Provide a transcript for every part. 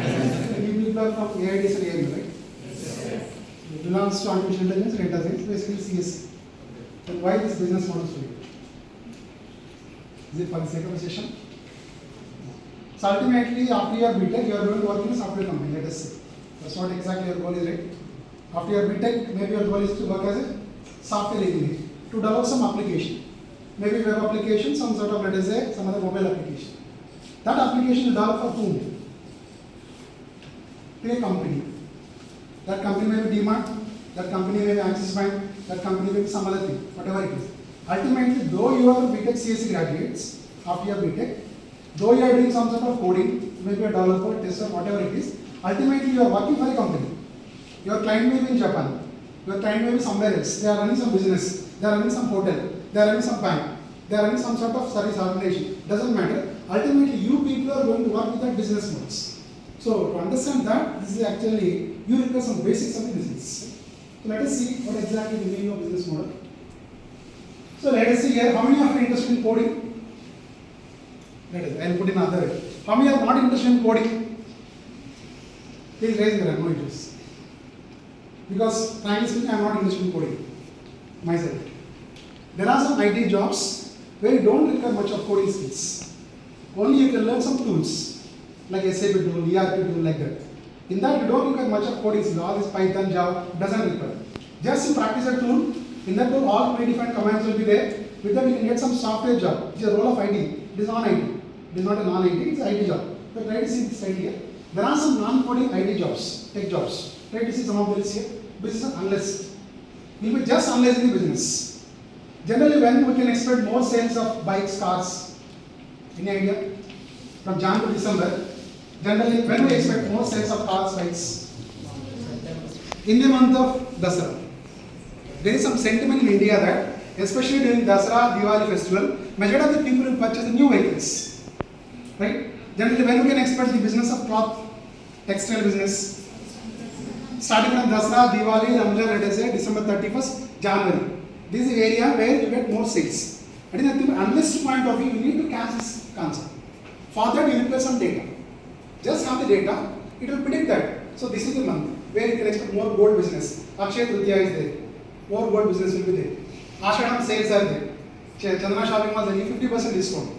You people are from AITs and AM, right? You belongs to artificial intelligence, data science, basically CS. Then why this business model for you? Is it for the sake of a session? So ultimately, after your BTech, you are going to work in a software company, let us say. That's what exactly your goal is, right? After your BTech, maybe your goal is to work as a software engineer, to develop some application. Maybe web application, some sort of, let us say, some other mobile application. That application is developed for whom? To a company. That company may be DMart, that company may be Axis Bank, that company may be some other thing, whatever it is. Ultimately, though you are BTech CSE graduates, after your BTech, though you are doing some sort of coding, maybe a developer, tester, whatever it is, ultimately you are working for a company. Your client may be in Japan, your client may be somewhere else, they are running some business, they are running some hotel, they are running some bank, they are running some sort of service organization, doesn't matter. Ultimately, you people are going to work with that business models. So, to understand that, this is actually, you require some basics of the business. So, let us see what exactly the meaning of business model. So, let us see here, how many are interested in coding? Let us, I will put in another way. How many are not interested in coding? Please raise your hand, no interest. Because, frankly speaking, I am not interested in coding myself. There are some IT jobs where you don't require much of coding skills. Only you can learn some tools like SAP tool, ERP tool, like that. In that, you don't require much of coding skills. All this Python, Java doesn't require. Just you practice a tool. In that tool, all predefined commands will be there. With that, you can get some software job. It's a role of IT. It is non-IT. It is not a non-IT. It's an IT job. So try to see this slide here. There are some non-coding IT jobs, tech jobs. Try to see some of these here. Business analyst. You will be just analyzing the business. Generally, when we can expect more sales of bikes, cars? Any idea? From Jan to December. Generally, when we expect more sales of cars, bikes? In the month of Dasara. There is some sentiment in India that, especially during Dasara, Diwali festival, majority of the people will purchase the new vehicles. Right? Generally, when we can expect the business of cloth, textile business? Starting from Dasara, Diwali, Ramjan, let us say December 31st, January. This is the area where you get more sales. But in the analyst point of view, you need to catch this concept. For that, you require some data. Just have the data, it will predict that. So this is the month where you can expect more gold business. Akshaya Tritiya is there. More gold business will be there. Ashadam sales are there. Chandana shopping was there, 50% discount.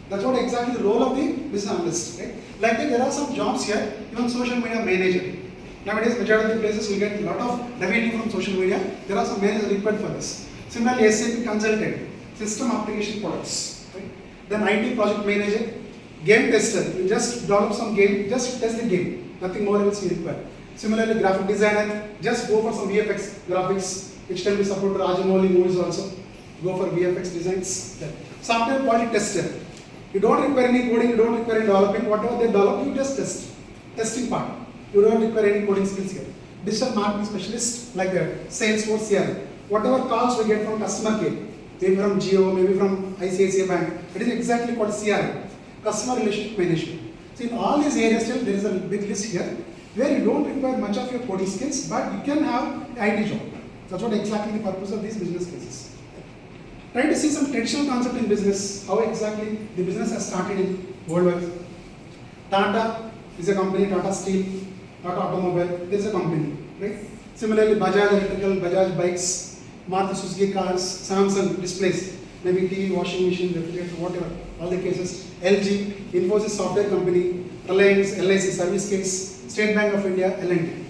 That's what exactly the role of the business analyst. Right? Like that, there are some jobs here, even social media manager. Nowadays, majority of the places we get a lot of revenue from social media. There are some managers required for this. Similarly, SAP consultant, system application products. Right? Then IT project manager, game tester. You just develop some game, just test the game. Nothing more else you require. Similarly, graphic designer, just go for some VFX graphics, which can be supported Rajamouli movies also. Go for VFX designs. Software quality tester. You don't require any coding, you don't require any developing. Whatever they develop, you just test. Testing part. You don't require any coding skills here. Digital marketing specialist, like Salesforce CRM. Whatever calls we get from customer care, maybe from Jio, maybe from ICICI Bank, it is exactly called CRM. Customer relationship management. So in all these areas, still there is a big list here where you don't require much of your coding skills, but you can have IT job. That's what exactly the purpose of these business cases. Try to see some traditional concept in business, how exactly the business has started in worldwide. Tata is a company, Tata Steel, Tata Automobile, there is a company, right? Similarly, Bajaj Electrical, Bajaj Bikes, Maruti Suzuki cars, Samsung displays, maybe TV, washing machine, refrigerator, whatever, all the cases. LG, Infosys software company, Reliance, LIC service case, State Bank of India, L&T.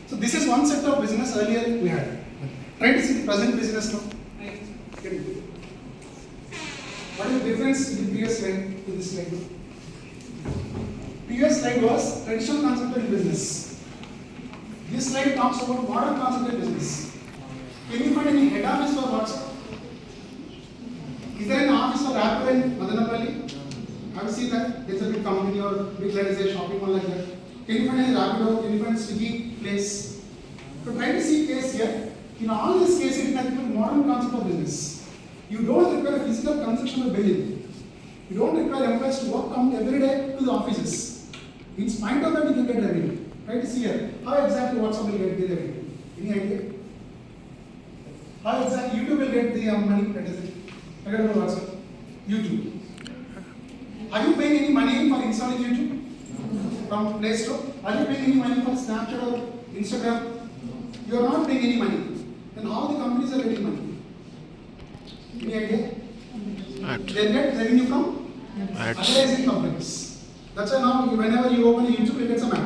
So this is one set of business earlier we had. Try to see the present business now. What is the difference in the previous slide to this slide? Previous slide was traditional concept of business. This slide talks about modern concept of business. Can you find any head office for WhatsApp? Is there an office for Apple in Madanapalli? Have you seen that? It's a big company or big, let us say, shopping mall like that. Can you find any Rapido? Can you find Swiggy place? So try to see case here. In all these cases, it is a modern concept of business. You don't require a physical construction of building. You don't require employees to work come every day to the offices. In spite of that, you can get revenue. Try to see here. How exactly WhatsApp will get the revenue? Any idea? How exactly YouTube will get the money? That is it. I don't know WhatsApp. YouTube. Are you paying any money for installing YouTube? from Play Store. Are you paying any money for Snapchat or Instagram? You are not paying any money. Then how the companies are getting money? Any idea? Ads. They get revenue from Ads. advertising companies. That's why now whenever you open YouTube, you get some ads.